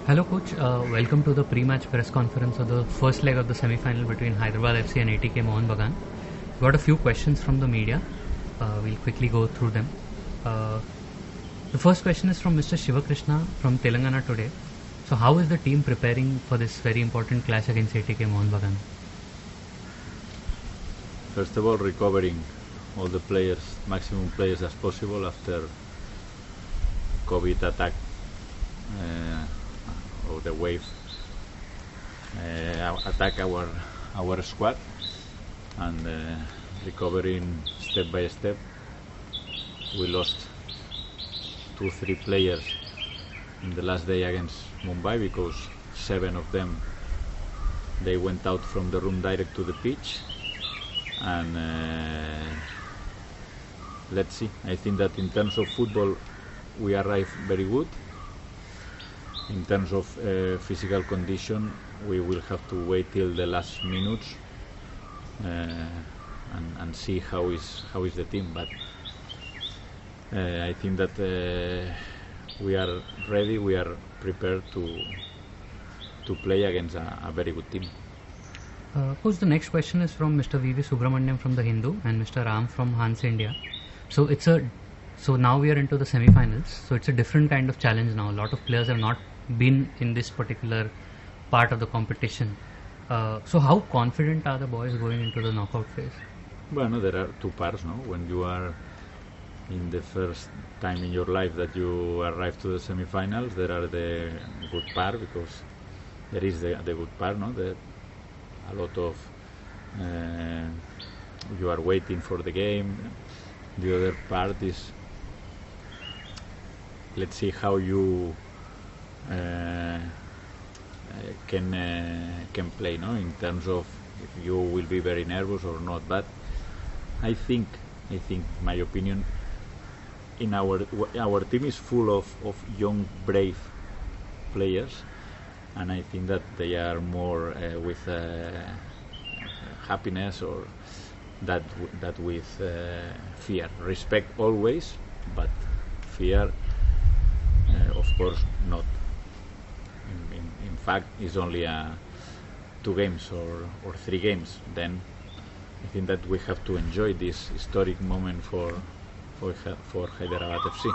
Hello, coach. Welcome to the pre-match press conference of the first leg of the semi-final between Hyderabad FC and ATK Mohun Bagan. Got a few questions from the media. We'll quickly go through them. The first question is from Mr. Shivakrishna from Telangana Today. So, how is the team preparing for this very important clash against ATK Mohun Bagan? First of all, recovering all the players, maximum players as possible after COVID attack or the wave attack our squad, and recovering step by step. We lost 2-3 players in the last day against Mumbai because 7 of them they went out from the room direct to the pitch, and let's see. I think that in terms of football we arrived very good. In terms of physical condition, we will have to wait till the last minutes and see how is the team. But I think that we are ready. We are prepared to play against a very good team. Coach, the next question is from Mr. V.V. Subramaniam from The Hindu and Mr. Ram from Hans India. So now we are into the semi-finals. So it's a different kind of challenge now. A lot of players have not been in this particular part of the competition. So how confident are the boys going into the knockout phase? Well, no, there are two parts. No, when you are in the first time in your life that you arrive to the semi-finals, there are the good part, because there is the good part. No, that a lot of you are waiting for the game. The other part is, let's see how you can play, no, in terms of if you will be very nervous or not. But I think my opinion, in our team is full of young, brave players, and I think that they are more with happiness or that with fear. Respect always, but fear, of course, not. In fact, it's only 2 games or 3 games. Then I think that we have to enjoy this historic moment for Hyderabad FC.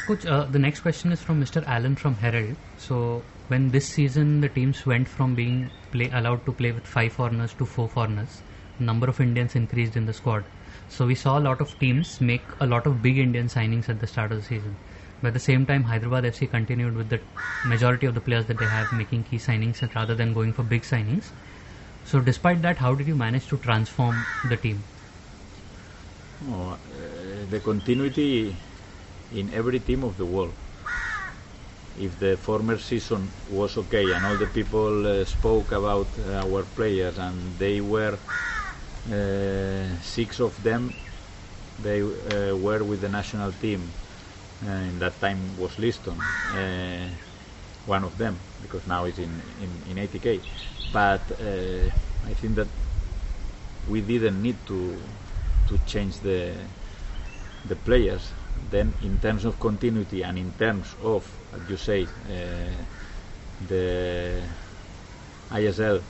Coach, the next question is from Mr. Allen from Herald. So when this season the teams went from being allowed to play with 5 foreigners to 4 foreigners, number of Indians increased in the squad. So we saw a lot of teams make a lot of big Indian signings at the start of the season. But at the same time, Hyderabad FC continued with the majority of the players that they have making key signings rather than going for big signings. So despite that, how did you manage to transform the team? The continuity in every team of the world. If the former season was okay and all the people spoke about our players, and they were 6 of them, they were with the national team. In that time was Liston, one of them, because now it's in ATK. But I think that we didn't need to change the players. Then in terms of continuity and in terms of, as you say, the ISL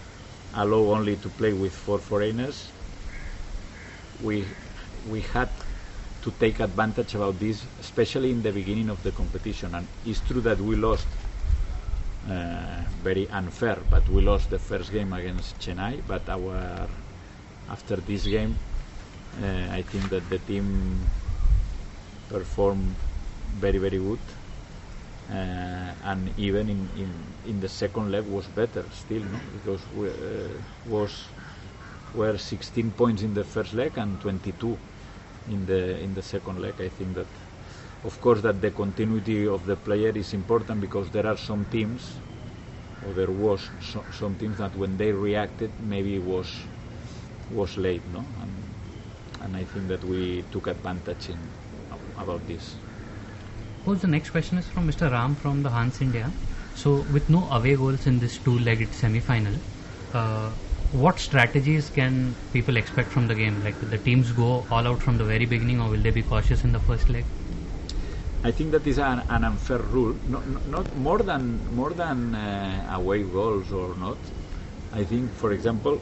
allow only to play with 4 foreigners, we had to take advantage about this, especially in the beginning of the competition. And it's true that we lost very unfair, but we lost the first game against Chennai. But after this game, I think that the team performed very, very good, and even in the second leg was better still, no? Because were 16 points in the first leg and 22 in the second leg. I think that, of course, that the continuity of the player is important, because there are some teams, or there was some teams that when they reacted maybe was late, no? And I think that we took advantage about this. Coach, the next question is from Mr. Ram from the Hans India. So with no away goals in this 2-legged semi-final, what strategies can people expect from the game? Like, will the teams go all out from the very beginning, or will they be cautious in the first leg? I think that is an unfair rule. Not more than away goals or not. I think, for example,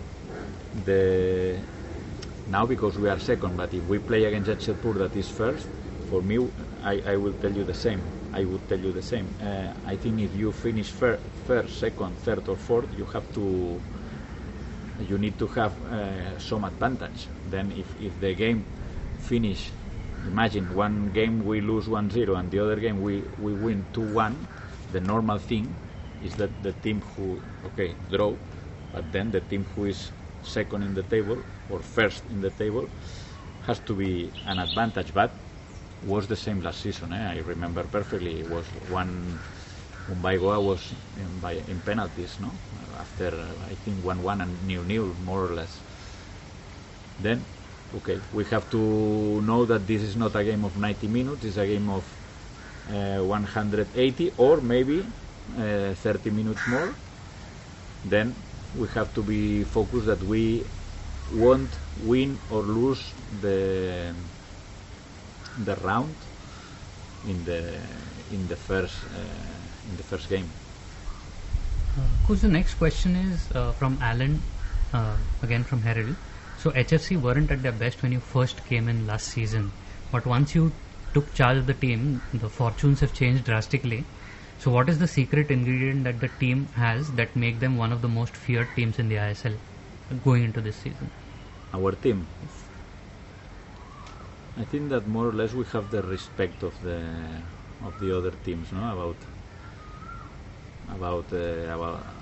now because we are second, but if we play against Jadcherpur that is first, for me, I will tell you the same. I would tell you the same. I think if you finish first, second, third, or fourth, you need to have some advantage. Then, if the game finish, imagine one game we lose 1-0 and the other game we win 2-1. The normal thing is that the team who draw, but then the team who is second in the table or first in the table has to be an advantage. But was the same last season. I remember perfectly. It was Mumbai Goa was in penalties, no? After I think 1-1 and 0-0 more or less. Then, we have to know that this is not a game of 90 minutes. It's a game of 180 or maybe 30 minutes more. Then we have to be focused that we won't win or lose the round in the first game. Coach, the next question is from Alan, again from Herald. So HFC weren't at their best when you first came in last season, but once you took charge of the team, the fortunes have changed drastically. So what is the secret ingredient that the team has that make them one of the most feared teams in the ISL going into this season? Our team, I think that more or less we have the respect of the other teams, no? About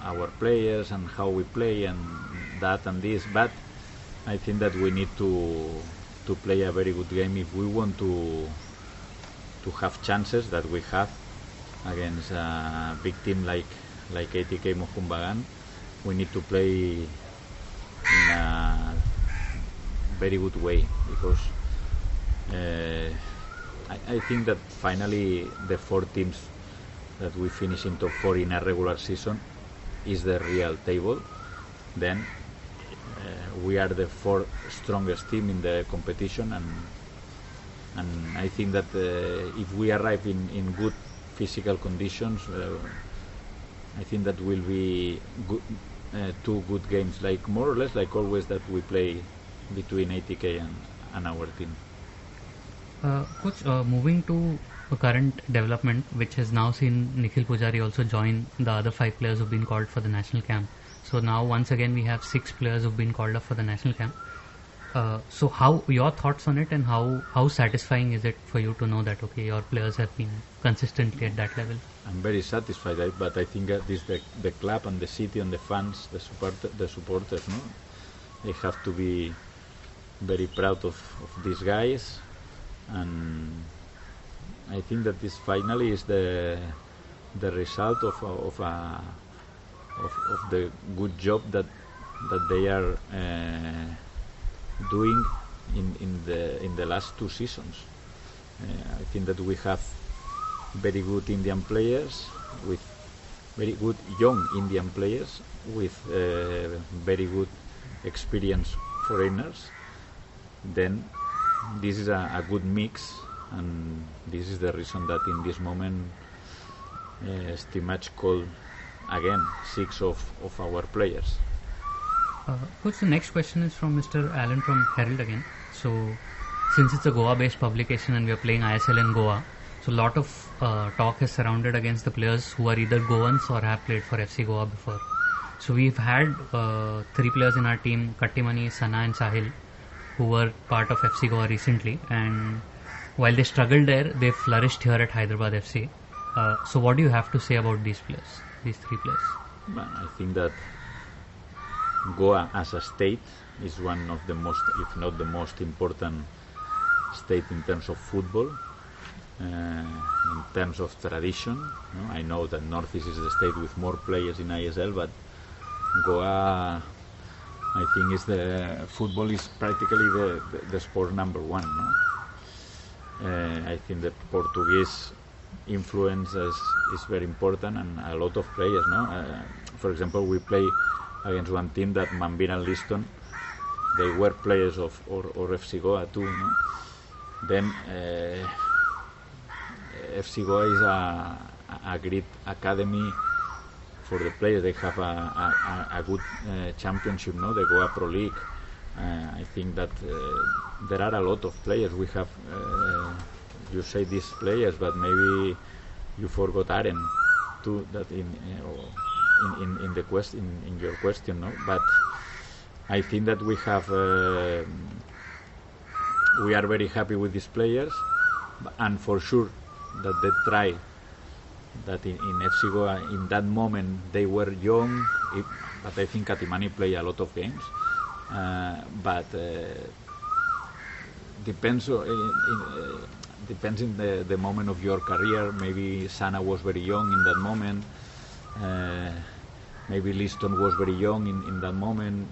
our players and how we play and that and this. But I think that we need to play a very good game if we want to have chances that we have against a big team like ATK Mohun. We need to play in a very good way because I think that finally the 4 teams that we finish in top 4 in a regular season is the real table. Then we are the 4th strongest team in the competition, and I think that if we arrive in good physical conditions, I think that will be good, 2 good games, like more or less like always that we play between ATK and our team. Coach, moving to a current development which has now seen Nikhil Pujari also join the other 5 players who've been called for the national camp. So now once again we have 6 players who've been called up for the national camp. So how your thoughts on it, and how satisfying is it for you to know that your players have been consistently at that level? I'm very satisfied, but I think this the club and the city and the fans, the supporters, no, they have to be very proud of these guys, and I think that this finally is the result of the good job that they are doing in the last 2 seasons. I think that we have very good Indian players, with very good young Indian players, with very good experienced foreigners. Then this is a good mix, and this is the reason that in this moment Stimach called again 6 of our players. Coach, the next question is from Mr. Allen from Herald again. So since it's a Goa-based publication and we are playing ISL in Goa, so a lot of talk has surrounded against the players who are either Goans or have played for FC Goa before. So we've had 3 players in our team, Kattimani, Sana and Sahil, who were part of FC Goa recently, and while they struggled there, they flourished here at Hyderabad FC. So what do you have to say about these players, these 3 players? Well, I think that Goa as a state is one of the most, if not the most important state in terms of football, in terms of tradition. I know that Northeast is the state with more players in ISL, but Goa, I think, is the football is practically the sport number 1. I think the Portuguese influence is very important, and a lot of players. For example, we play against one team that Mambin and Liston, they were players of or FC Goa too. Then FC Goa is a great academy for the players. They have a good championship, no? The Goa Pro League. I think that there are a lot of players. We have, you say these players, but maybe you forgot Aren too. That in the question, in your question, no? But I think that we have, we are very happy with these players, and for sure that they try. That in FC Goa, in that moment, they were young, but I think Katimani play a lot of games. But depends in the moment of your career. Maybe Sana was very young in that moment. Maybe Liston was very young in that moment.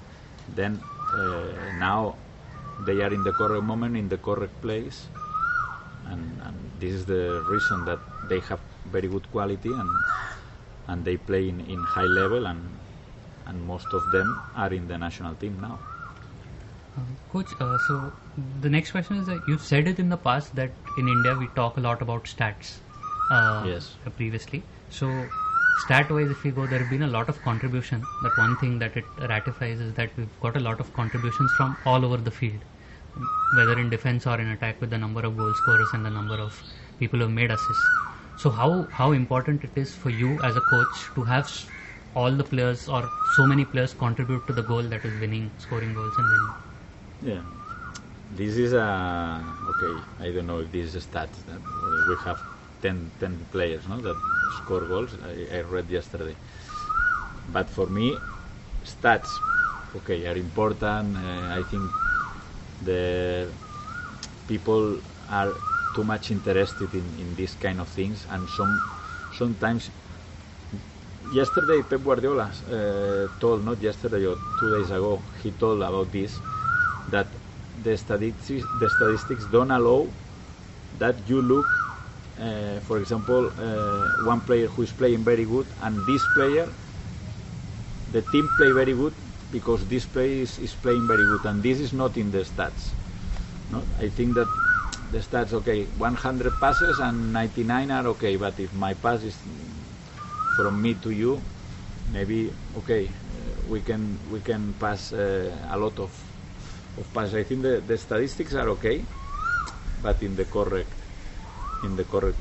Then now they are in the correct moment, in the correct place, and this is the reason that they have very good quality and they play in high level, and most of them are in the national team now. Coach, so the next question is that you've said it in the past that in India we talk a lot about stats. Yes. Previously. So stat-wise, if we go, there have been a lot of contribution. That one thing that it ratifies is that we've got a lot of contributions from all over the field, whether in defense or in attack, with the number of goal scorers and the number of people who have made assists. So how important it is for you as a coach to have all the players or so many players contribute to the goal that is winning, scoring goals and winning? Yeah, this is okay. I don't know if this is a stat that we have 10 players, no, that score goals. I read yesterday, but for me, stats, okay, are important. I think the people are too much interested in these kind of things, and sometimes. Yesterday, Pep Guardiola told, not yesterday or 2 days ago, he told about this, that the statistics don't allow that you look, for example, one player who is playing very good, and this player, the team play very good because this player is playing very good, and this is not in the stats. No? I think that the stats, okay, 100 passes and 99 are okay, but if my pass is from me to you, maybe okay, we can pass a lot of passes. I think the statistics are okay, but in the correct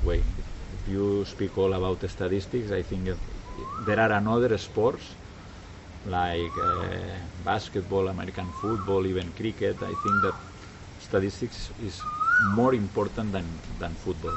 way. If you speak all about the statistics, I think there are another sports like basketball, American football, even cricket. I think that statistics is more important than football.